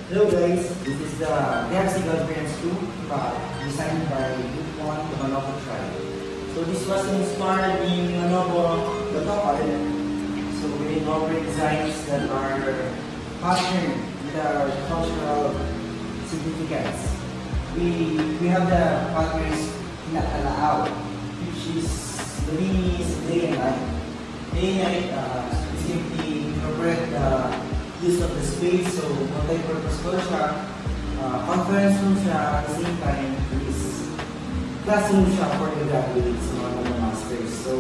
Hello guys, this is the Galaxy Godfriends 2 designed by Group 1 the Manobo Tribe. So this was inspired in Manobo, Batacal. So we incorporate designs that are patterned with our cultural significance. We have the patterns Kinakalaaw, which is the meaning is day and night. Day and night simply incorporate the use of the space, so multi-purpose ko siya, conference room siya, at the same time is classroom siya for the graduates, mga masters. So,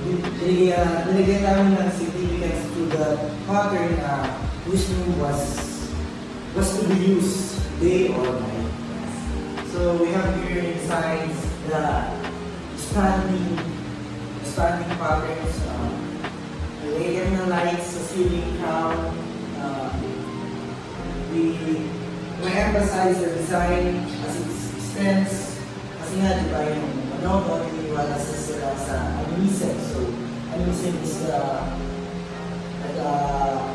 nilagyan namin ng significance to the pattern which was to be used day or night. So, we have here inside the standing patterns, nilagyan ng lights sa ceiling crown. We emphasize the design as it extends. Kasi nga, di ba, yung Manobo, naniniwala sila sa animism. So, animism is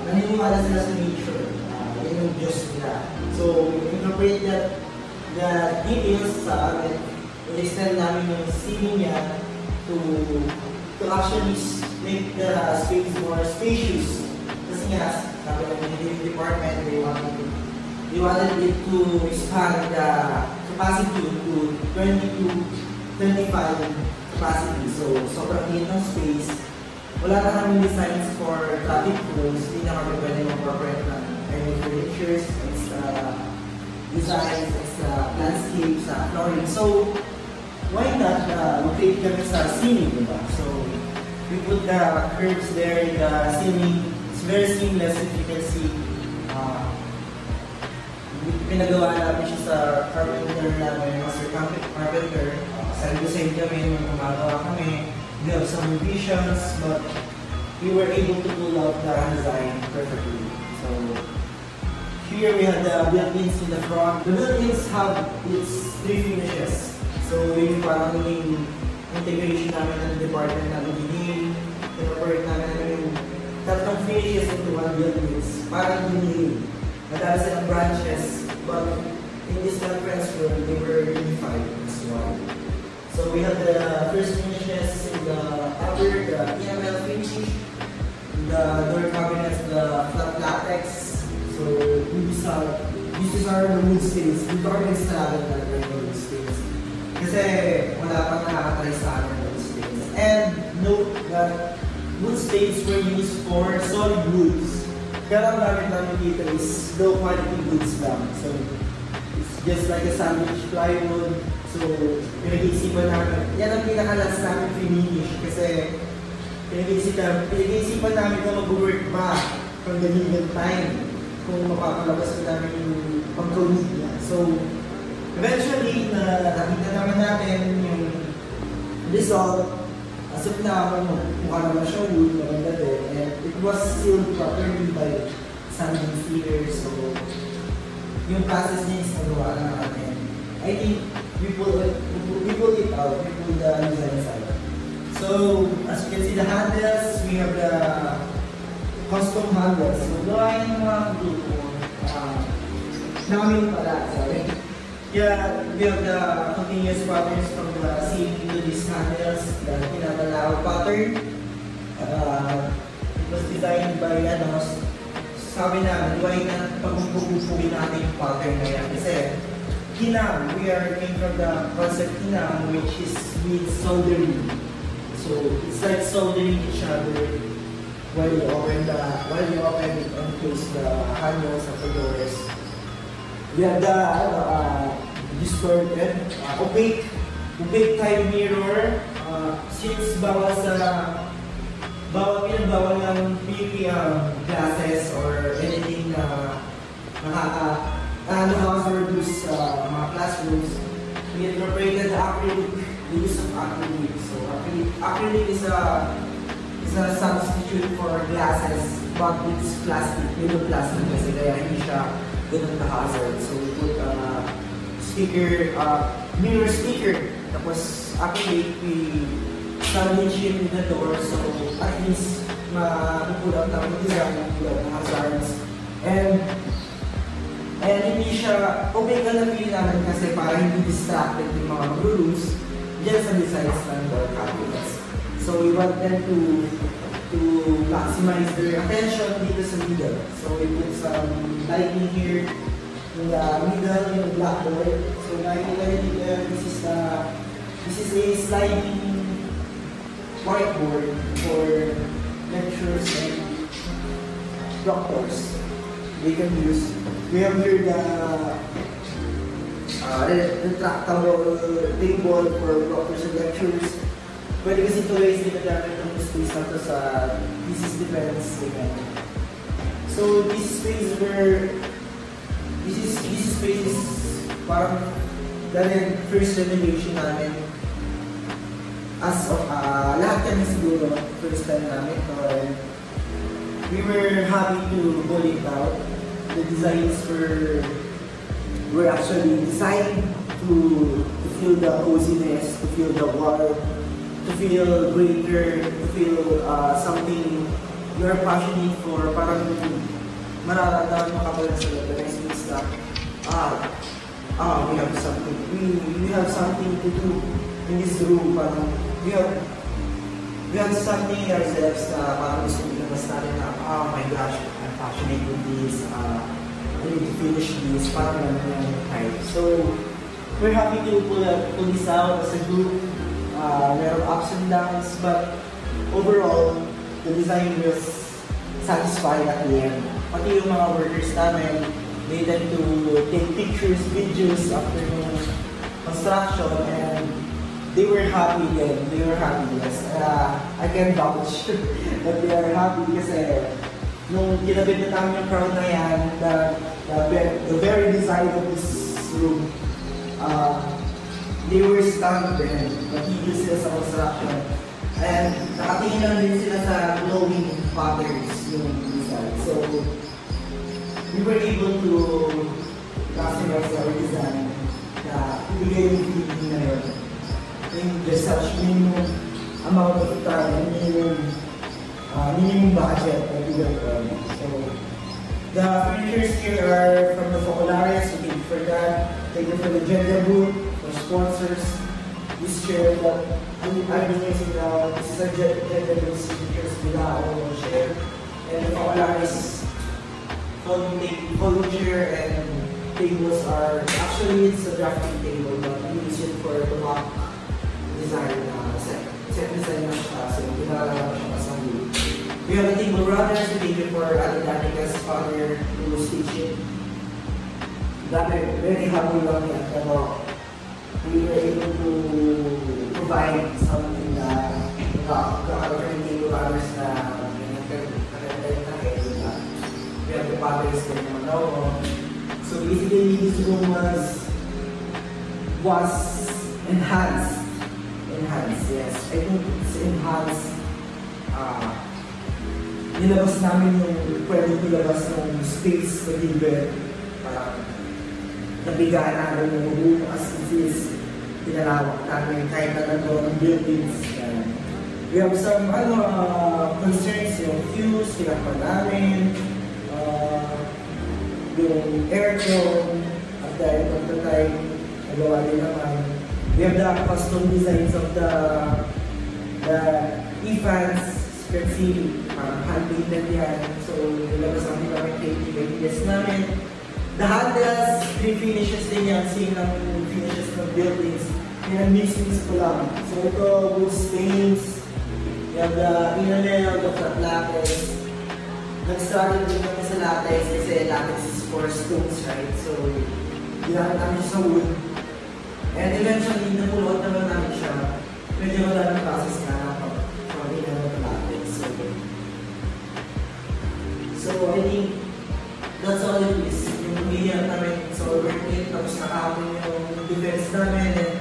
naniniwala sila sa nature. Yan yung Diyos nila. So, we incorporate the details sa amin. I-extend namin yung ceiling niya to actually make the space more spacious. Kasi nga, sabi ng engineering department, they wanted it to expand the capacity to 20 to 25 capacity. So, sobrang liit ng space. Wala na kami designs for traffic flows. Hindi na kami pwede mag-incorporate ng any furnitures, extra designs, extra landscape sa flooring. So, why not locate kami sa ceiling, diba? So, we put the curves there in the ceiling. It's very seamless if you can see. Pinagawa namin siya sa carpenter namin, master carpenter. Sa design kami, nung gumagawa kami. We have some revisions, but we were able to pull out the design perfectly. So, here we have the built-ins in the front. The built-ins have its 3 finishes. So, yung parang yung integration namin ng department ng engineering, incorporate namin yung tatlong finishes into one buildings. Parang engineering. Madala silang branches, but in this conference room, they were unified as one. So, we have the first finishes in the upper, the EML finish, the door cabinets, the flat latex. So, these are the wood stains. Dito kami installado talaga yung wood stains. Kasi wala pang nakakatry sa amin wood stains. And note that wood stains were used for solid woods. Pero ang gamit namin dito is low quality woods lang. So, it's just like a sandwich plywood. So, pinag-iisipan namin. Yan ang pinaka-last namin finish. Kasi pinag-iisipan namin na mag-work ba from the legal time kung mapapalabas na namin yung pagkawid niya. So, eventually, nakita naman natin yung result. As of now, mukha naman siya wood, maganda din. And it was sealed properly by sanding sealers. So, yung process niya is nagawa na natin. I think we pull it out, we pull the design side. So, as you can see the handles, we have the custom handles. So, gawa yung mga grupo. Namin pala, sorry. Yeah, we have the continuous patterns from the ceiling to these handles, the Kinakalaaw pattern. It was designed by, sabi namin, why not pag-upugupugin natin yung pattern na yan? Kasi, kinang, we are came from the concept kinang, which is with soldering. So, it's like soldering each other while you open and close the handles of the doors. We have the distorted, opaque type mirror. Since bawal ng PPM glasses or anything na nakaka-reduce mga classrooms, we incorporated the use of acrylic. So acrylic is a substitute for glasses, but it's plastic, plastic kasi kaya hindi siya ganun ka-hazard. So we put mirror sticker. Tapos actually, we sandwich it in the door so at least ma-pull out ng design, pull out ng hazards. And And hindi siya, okay ka na pili namin kasi para hindi distracted yung mga gurus dyan sa design stand or cabinets. So we want them to maximize their attention dito sa middle. So we put some lighting here in the middle, in the blackboard. So nakikita nyo dito, this is a sliding whiteboard for lectures and doctors. They can use. We have here the retractable table for doctors and lectures. Pwede kasi ito guys, dito gamit ng space na ito sa thesis defense. So this space is parang dahil first renovation namin. As of lahat kami siguro first time namin. We were happy to roll it out. The designs were actually designed to feel the coziness, to feel the warmth, to feel greater, to feel something you're passionate for. Parang mararamdaman mo kapag sa the next week stuff. We have something. We have something to do in this room. Parang we have something in ourselves na parang gusto ilabas natin na, oh my gosh, I'm passionate with this. I need to finish this. Parang naman type. So, we're happy to pull this out as a group. There are ups and downs, but overall, the design was satisfied at the end. Pati yung mga workers namin, they tend to take pictures, videos after the construction, and they were happy then. They were happy, yes. I can vouch that they are happy kasi nung kinabit na namin yung crowd na yan, the very design of this room, they were stunned then. Natigil sila sa construction. And nakatingin lang din sila sa glowing patterns yung design. So, we were able to customize our design na ibigay yung feeling na yun. In just such minimum amount of time, minimum budget that we were from. So, the furnitures here are from the Focularis, so thank you for that. Thank you for the Gender Booth, for sponsors. This chair that I'm using now, this is a Gender Booth features without all share. And the Focularis folding chair and tables are, actually it's a drafting table, but we use it for the mock design, set design na siya, so pinarala siya assembly. We have a table runners, we take it for Alidanica's father who was teaching. Very happy lang yan, pero we were able to provide something na kakaroon ng table runners na we have the batteries that naman ako. So basically, this room was enhanced. Yes. I think it's enhanced. Nilabas namin yung pwede nilabas ng space na given. Parang nabigaan namin yung room as it is. Pinalawak namin kahit na nandun ng buildings. We have some concerns, yung fuse, pinakpan namin. Yung aircon, at the end of the time, nagawa din naman. We have the custom designs of the e-fans. You can see, hand-painted yan. So, nilabas namin kami KTS namin. The handles, 3 finishes din yan. Same ng finishes ng buildings. Yan ang mixings ko lang. So, ito, wood stains. We have the enamel, the flat lattice. Nag-struggle din kami sa lattice kasi lattice is for stones, right? So, ginamit namin siya sa wood. And eventually, napulot naman namin siya. Medyo wala ng process na pag-enamel ng lattice. So, I think that's all it is. Yung medium namin sa overhead, tapos nakahapon yung defense namin, and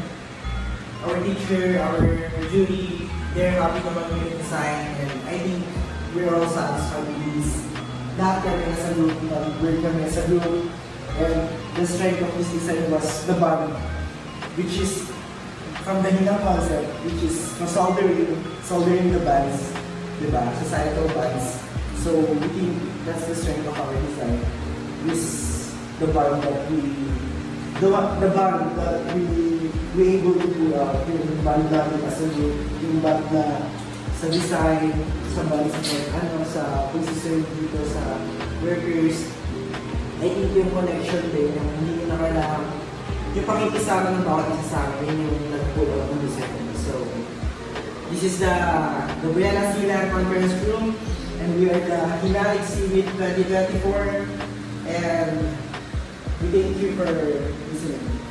our teacher, our jury, they're happy naman with the design, and I think we're all satisfied with this. Lahat kami nasa group, we're kami nasa group, and the strength of this design was the bond, which is from the Hinang concept, which is soldering the bands, diba? Societal bands. So we think that's the strength of our design. the bond that we able to do out, yung bond namin as a group, yung bond na sa design, sa bond sa pag-serve dito sa workers. I think yung connection din, yung hindi na kailangan, yung pakikisama ng bawat isa sa amin, yung nag-pull out ng design. So, this is the Gabriela Sila Conference Room, and we are the HINA Exhibit 2024, and we thank you for listening.